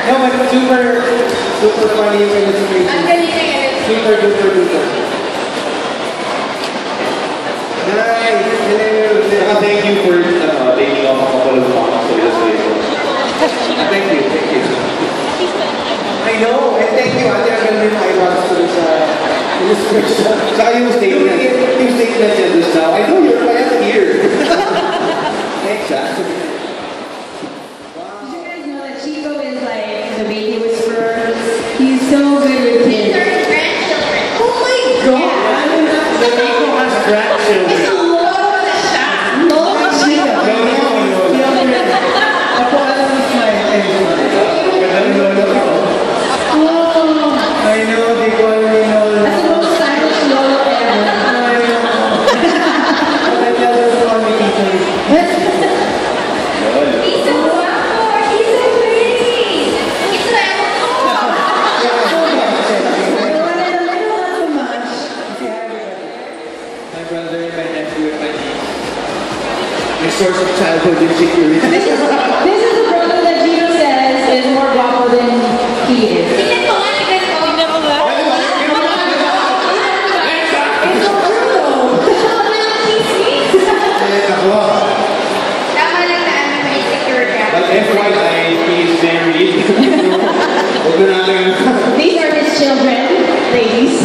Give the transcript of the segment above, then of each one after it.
No, but super funny yung illustration. Ang galing na yun. Super duper duper. Nice! Hello! Thank you for taking off a couple of songs for this video. Thank you, thank you. I know, and thank you. Ate, ang ganda yung eyebrows ko sa illustration. Saka yung statement niya just now, I know you're right here. Thanks, ah. Did you guys know that Chico is like the baby whisperer? He's so good with kids. They're grandchildren. Oh my god! The Chico has grandchildren. It's a lot of the shot. Lolo of Chico. Ako alam mo smile. I know, di ko alam yung Lolo. That's the most stylish Lolo ever. He's so guapo. He's so pretty. He's so My brother and my nephew and my niece. My source of childhood insecurity. This is the brother that Gino says is more guapo than he is. Tingnan ko nga, tingnan ko. Tingnan ko ba? It's so true though. He's sweet. Tama lang na ano, may insecure ka. But FYI, he is married. Huwag na natin. These are his children, ladies.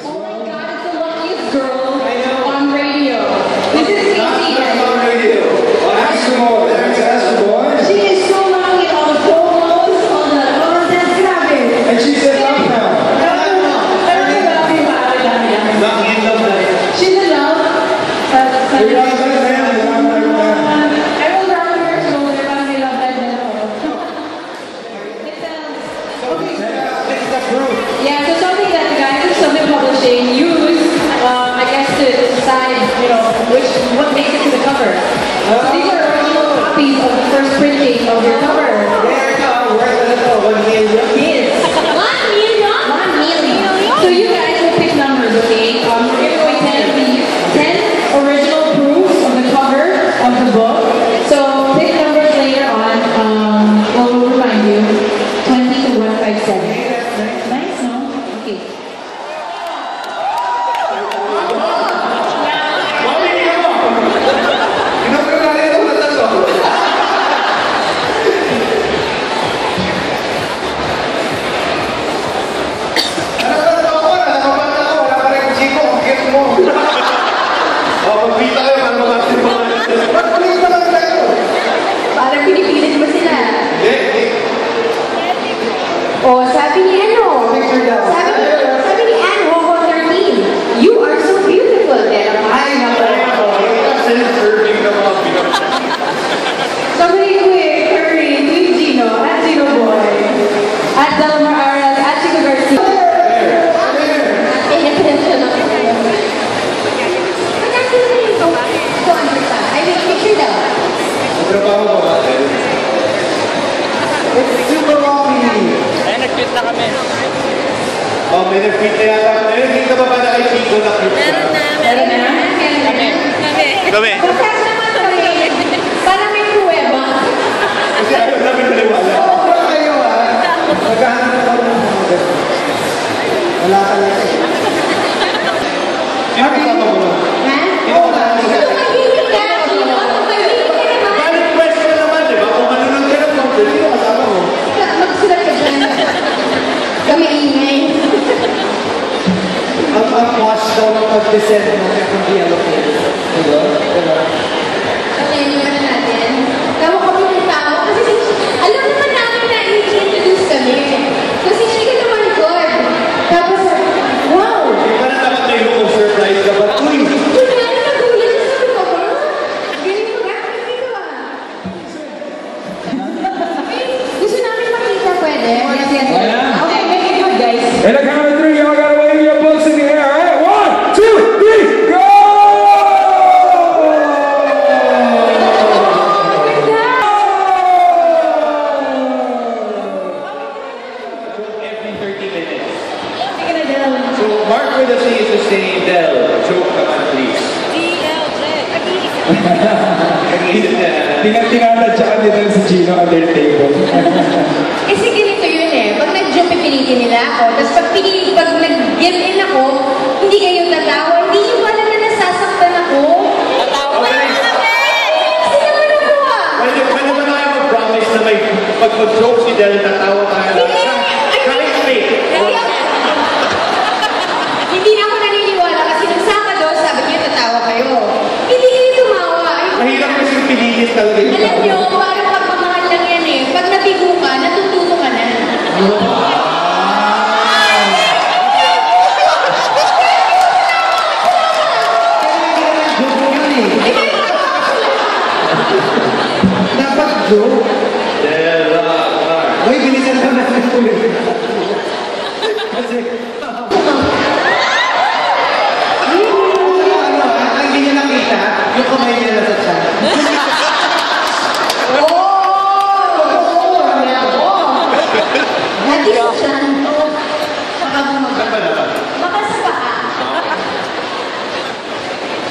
Oh my god, it's the luckiest girl on radio. This is Casey. She is so lucky on the promos, on the content, grabe. And she said lockdown. She's in love. I will round her shoulder para may love life din ako. Yeah, so something that the guys at Summit Publishing use, I guess, to decide, what makes it to the cover. So these are original copies of the first printing of your cover. Yes. 1 million? 1 million. So you guys will pick numbers, okay? We're giving away 10 original proofs of the cover of the book. So pick numbers later on. We'll remind you. 20 to 157. Nice, no? Okay. Parang pinipilit mo sila. Oh, sabi ni ano? Sabi ni Anne Rojo 13. You are so beautiful. Sabi ni Quick, Curry, Team Gino, at Gino Boy, at Delmar Aras, at Chico Garcia. It's super lovely. Ay, nag-tweet na kami. Oh, may nag-tweet na yata. Hindi ka ba ba na kay Chico na-tweet ka? Meron na? Kami. Bakit naman kami? Para may pruweba. Kasi ayaw namin naliwala. Wala kayo Maghahanap ako ng mga ganun. Wala talaga. Sino kasama mo na? Ha? Sino kasama mo na? Tumahimik ka, Gino. Tumahimik ka naman. Valid question naman, di ba? Kung ano nang ganap mo, sino kasama mo? Magsulat ka dyan. Kami ingay. Ang wash daw ng pag-descend mo kung di allocate. Diba? Okay, iniwan na natin. Tama kami ng tao. Kasi alam naman namin na i-introduce kami. Kasi hindi ka naman good. Tapos, wow! Hindi ka na dapat na yung surprise ka ba? Uy! Uy, nga na nagulat. Sabi ko ba? Galing mo nga. Hindi ka ba? Gusto namin makita, pwede? Yes, yes, yes. Okay, make it good, guys. And the count of 3, y'all gotta wave your books in the air. All right, 1, 2, 3, go! say, Del, joke naman please. Tinatadya ka nila si Gino under table. Kasi ganito yun eh. Pag nag-joke, pipilitin nila ako. Tapos pag nag-give in ako, hindi kayo tatawa. Hindi nyo alam na nasasaktan ako. Tatawa Okay. Kasi naman ako ah. Pwede ba na kayo mag-promise na may pag mag-joke si Del, tatawa tayo? Kahit fake. Hindi na ako naniniwala kasi nung Sabado, sabi niyo tatawa kayo. Hindi kayo tumawa. Mahirap kasi pilitin talaga yun. Alam niyo, parang pagmamahal lang yan eh. Pag nabigo ka, natututo ka na. Dapat joke. Del, Mark. Uy, bilisan ko na ulit. Kasi, ang hindi niya nakita, yung kamay niya nasa tiyan. Nadisyan. Baka bumaba. Baka sa paa.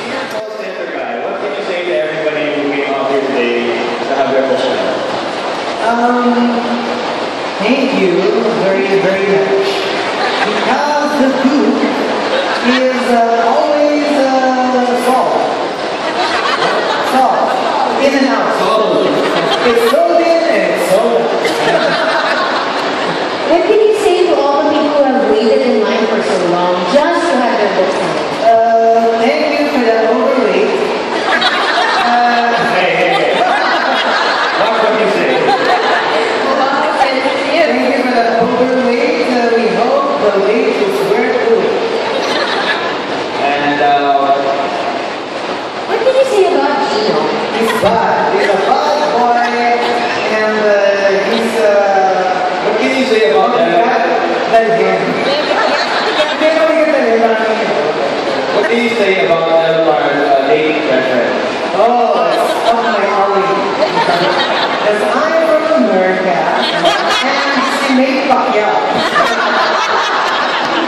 Dear call center guy, what can you say to everybody who came out here today to have their call center? Thank you very, very much. Because the food is always salt. Salt. In and out. Salt. It's sold in and it's sold out. What can you say to all the people who have waited in line for so long just to have their books signed? Thank you for that overweight. Hey. Mark, what do you say? Thank you for that overweight. We hope the weight is worth it. And, What can you say about Gino? He's bad. He's a bad boy. And he's what can you say about that? than him. Pero we get the What can you say about Delmar's dating preference? Oh, it's up my alley. Because I'm from America and she made Pacquiao.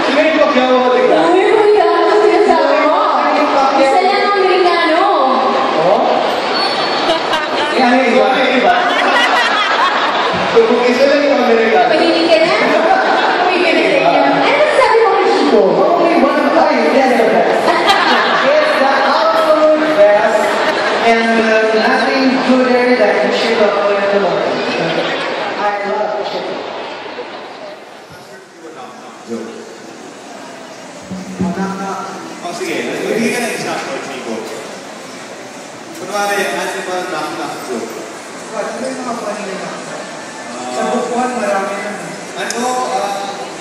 Si Manny Pacquiao ako tignan. Uy, kuya, ano sinasabi mo? Isa lang ang Amerikano. Oh? Yan yung So, iba. ano yung iba? So, kung isa lang yung Amerikano. Pahilig ka na? Uy, ka na sa inyo. Ano sabi mo kay Chico? Only one guy is the best. It's the absolute best and nothing gooder than Chico in the world. I love Chico. Oh, sige. Hindi ka na example, Chico. Kunwari, ano ba knock-knock joke? Ano yung mga funny na sa bukuan, marami na. Ano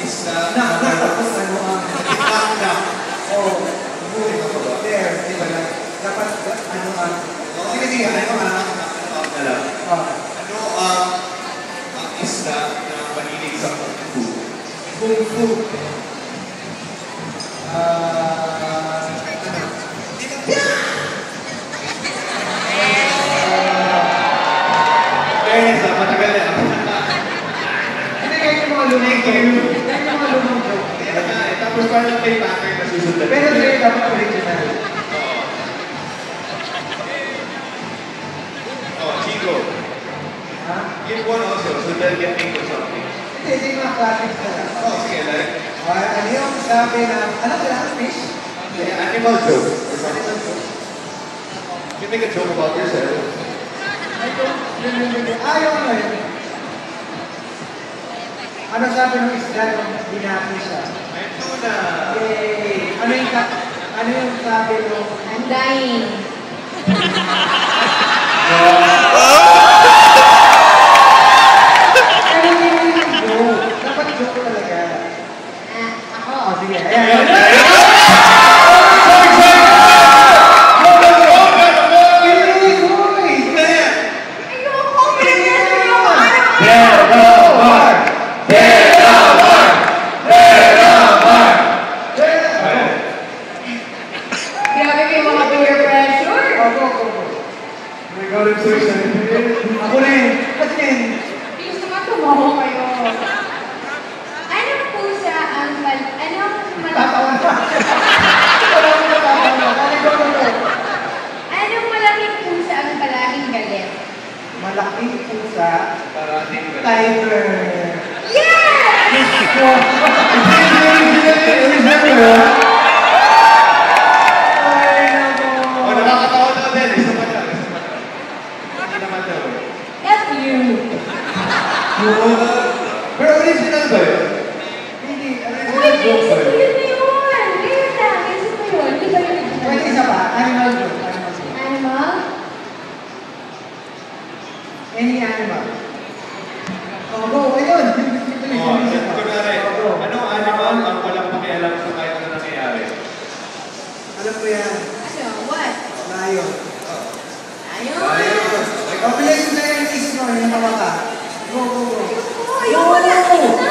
is Tapos ano ang... knock-knock? Oh, there, di ba na? Dapat ano ang... Sige, sige, ano ang... Knock-knock na lang. Ano ang isla na manilig sa kung fu? Kung fu. Fairness, matagal na. Hindi kayo yung mga lumang joke. Yung mga lumang joke. Tapos parang may pattern na susundan. Pero sa'yo dapat original. Oh, Chico. Ha? Give one also, so they'll get think of something. Hindi yung mga classics na lang. Oh, sige, like, Ano yung sabi na... Ano kailangan fish? animal joke. You make a joke about yourself. Ayaw mo yun. Ano sabi ng isda nung binati siya? May tuna. Yay! Ano yung sabi nung... I'm dying. Ano yung joke? Dapat joke talaga. Ako. Oh, sige. Ayan. Grabe kayo mga peer pressure. Ako rin. Kasi Please naman tumawa kayo. Ano po sa ang anong tatawa na. malaking pusa, Parating ka. tiger. Yes! Oh, nakakatawa daw din. Isa pa daw. Hindi naman daw. F you. Pero original ba yun? Hindi, Uy, naisip ko yun na yun. Ngayon lang, naisip ko yun. Hindi ba yun? Pwede isa pa, animal joke. Animal? Any animal. Oh, go, ayun. Oh, kunwari, anong animal ang walang pakialam sa kahit ano nangyayari? Alam ko yan. Ano? What? Lion. Ayun. Ayun. Oh, bilis na yung is mo, yung tawa ka. Go, go, go. Ayun, wala.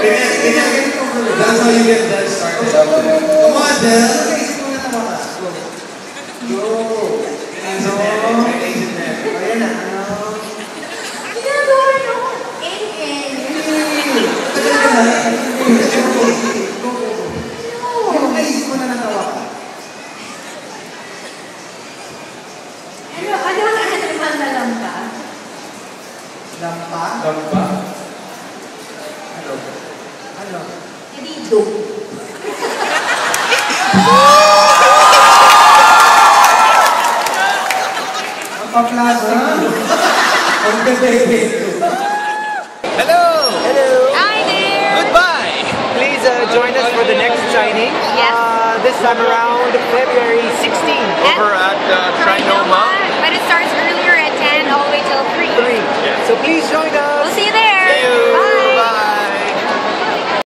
Ganyan, ganyan. Ganito, go. That's how you get that started out there. Come on, Del. Ano ka isip mo na tawa ka? Go. Go. Naisip na yan. May naisip na yan. Ayan na, ano? Ginagawa niyo. Eng-eng. Tagal ka na. Go, go, go. Yung naisip mo na natawa ka. Ano ang animal na lampa? Lampa? Lampa? Ano? Ano? Hindi, dog. Ang paplaza. Ang bebebe. Hello! Hi there! Goodbye! Please join us for the next signing. Yes. This time around February 16th over at Trinoma But it starts earlier at 10 all the way till 3. 3. So please join us. We'll see you there!